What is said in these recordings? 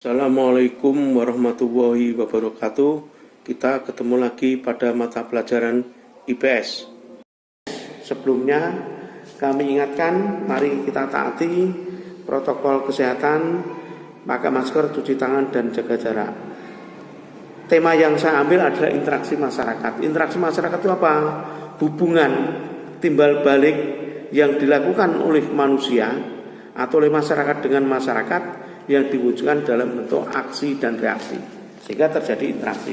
Assalamualaikum warahmatullahi wabarakatuh. Kita ketemu lagi pada mata pelajaran IPS. Sebelumnya kami ingatkan, mari kita taati protokol kesehatan, pakai masker, cuci tangan, dan jaga jarak. Tema yang saya ambil adalah interaksi masyarakat. Interaksi masyarakat itu apa? Hubungan timbal balik yang dilakukan oleh manusia atau oleh masyarakat dengan masyarakat yang diwujudkan dalam bentuk aksi dan reaksi, sehingga terjadi interaksi.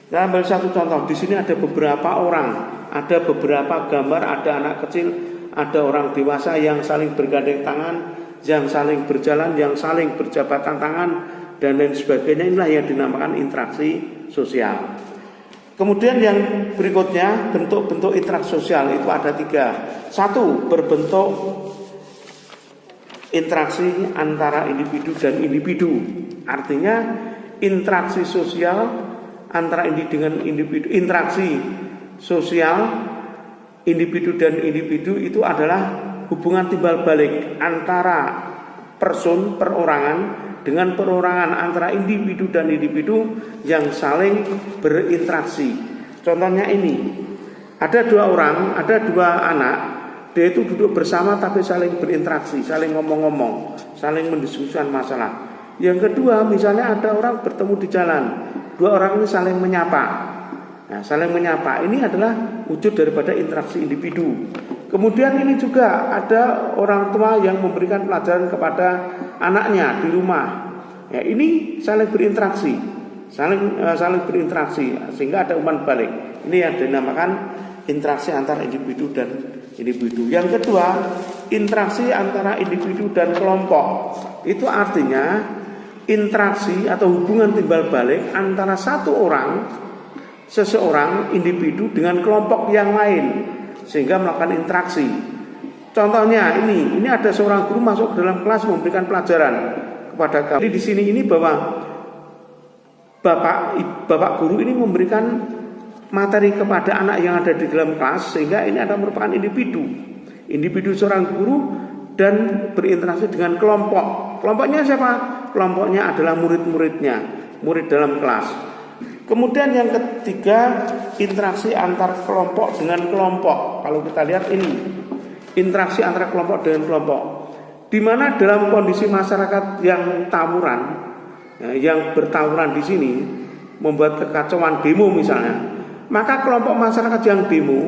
Kita ambil satu contoh. Di sini ada beberapa orang, ada beberapa gambar, ada anak kecil, ada orang dewasa yang saling bergandeng tangan, yang saling berjalan, yang saling berjabatan tangan, dan lain sebagainya. Inilah yang dinamakan interaksi sosial. Kemudian yang berikutnya, bentuk-bentuk interaksi sosial itu ada 3. Satu, berbentuk interaksi antara individu dan individu. Artinya interaksi sosial antara individu dengan individu. Interaksi sosial individu dan individu itu adalah hubungan timbal balik antara person, perorangan, dengan perorangan antara individu dan individu yang saling berinteraksi. Contohnya ini, ada 2 orang, ada 2 anak. Dia itu duduk bersama tapi saling berinteraksi, saling ngomong-ngomong, saling mendiskusikan masalah. Yang kedua, misalnya ada orang bertemu di jalan, 2 orang ini saling menyapa. Nah, saling menyapa ini adalah wujud daripada interaksi individu. Kemudian ini juga ada orang tua yang memberikan pelajaran kepada anaknya di rumah. Ya, ini saling berinteraksi, saling berinteraksi sehingga ada umpan balik. Ini yang dinamakan interaksi antara individu dan individu. Yang kedua, interaksi antara individu dan kelompok. Itu artinya interaksi atau hubungan timbal balik antara seseorang individu dengan kelompok yang lain sehingga melakukan interaksi. Contohnya ini ada seorang guru masuk ke dalam kelas memberikan pelajaran kepada kami. Di sini ini bahwa bapak guru ini memberikan materi kepada anak yang ada di dalam kelas, sehingga ini adalah merupakan individu seorang guru dan berinteraksi dengan kelompok. Kelompoknya siapa? Kelompoknya adalah murid-muridnya, murid dalam kelas. Kemudian yang ketiga, interaksi antar kelompok dengan kelompok. Kalau kita lihat ini, interaksi antara kelompok dengan kelompok, di mana dalam kondisi masyarakat yang tawuran, yang bertawuran di sini membuat kekacauan, demo misalnya, maka kelompok masyarakat yang demo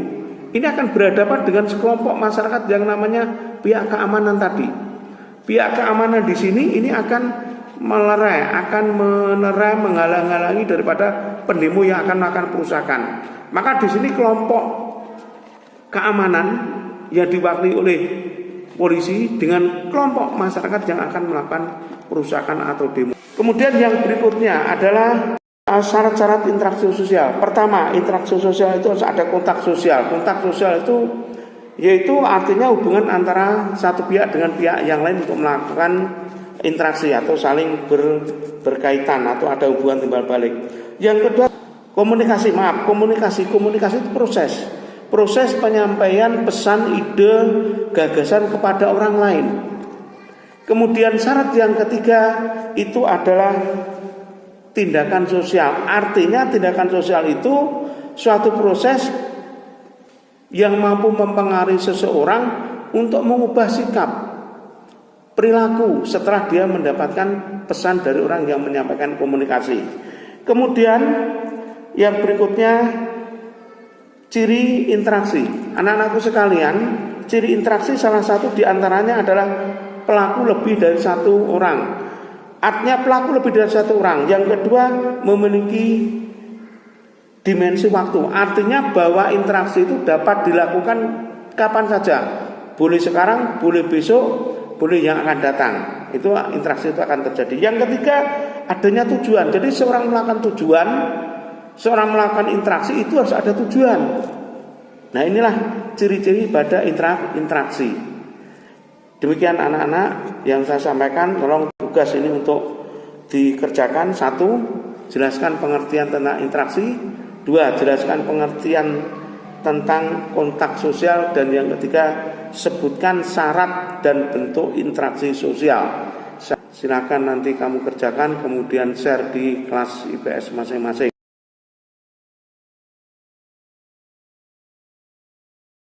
ini akan berhadapan dengan sekelompok masyarakat yang namanya pihak keamanan tadi. Pihak keamanan di sini ini akan menerai, menghalang-halangi daripada pendemo yang akan melakukan perusakan. Maka di sini kelompok keamanan yang diwakili oleh polisi dengan kelompok masyarakat yang akan melakukan perusakan atau demo. Kemudian yang berikutnya adalah syarat-syarat interaksi sosial. Pertama, interaksi sosial itu harus ada kontak sosial. Kontak sosial itu yaitu artinya hubungan antara satu pihak dengan pihak yang lain untuk melakukan interaksi atau saling berkaitan atau ada hubungan timbal balik. Yang kedua, komunikasi. Komunikasi itu proses penyampaian pesan, ide, gagasan kepada orang lain. Kemudian syarat yang ketiga itu adalah tindakan sosial. Artinya tindakan sosial itu suatu proses yang mampu mempengaruhi seseorang untuk mengubah sikap, perilaku setelah dia mendapatkan pesan dari orang yang menyampaikan komunikasi. Kemudian yang berikutnya, ciri interaksi. Anak-anakku sekalian, ciri interaksi salah satu diantaranya adalah pelaku lebih dari 1 orang. Artinya pelaku lebih dari 1 orang. Yang kedua, memiliki dimensi waktu. Artinya bahwa interaksi itu dapat dilakukan kapan saja. Boleh sekarang, boleh besok, boleh yang akan datang. Itu interaksi itu akan terjadi. Yang ketiga, adanya tujuan. Jadi seorang melakukan interaksi itu harus ada tujuan. Nah, inilah ciri-ciri pada interaksi. Demikian anak-anak yang saya sampaikan. Tolong tugas ini untuk dikerjakan. 1, jelaskan pengertian tentang interaksi. 2, jelaskan pengertian tentang kontak sosial. Dan yang ketiga, sebutkan syarat dan bentuk interaksi sosial. Silakan nanti kamu kerjakan kemudian share di kelas IPS masing-masing.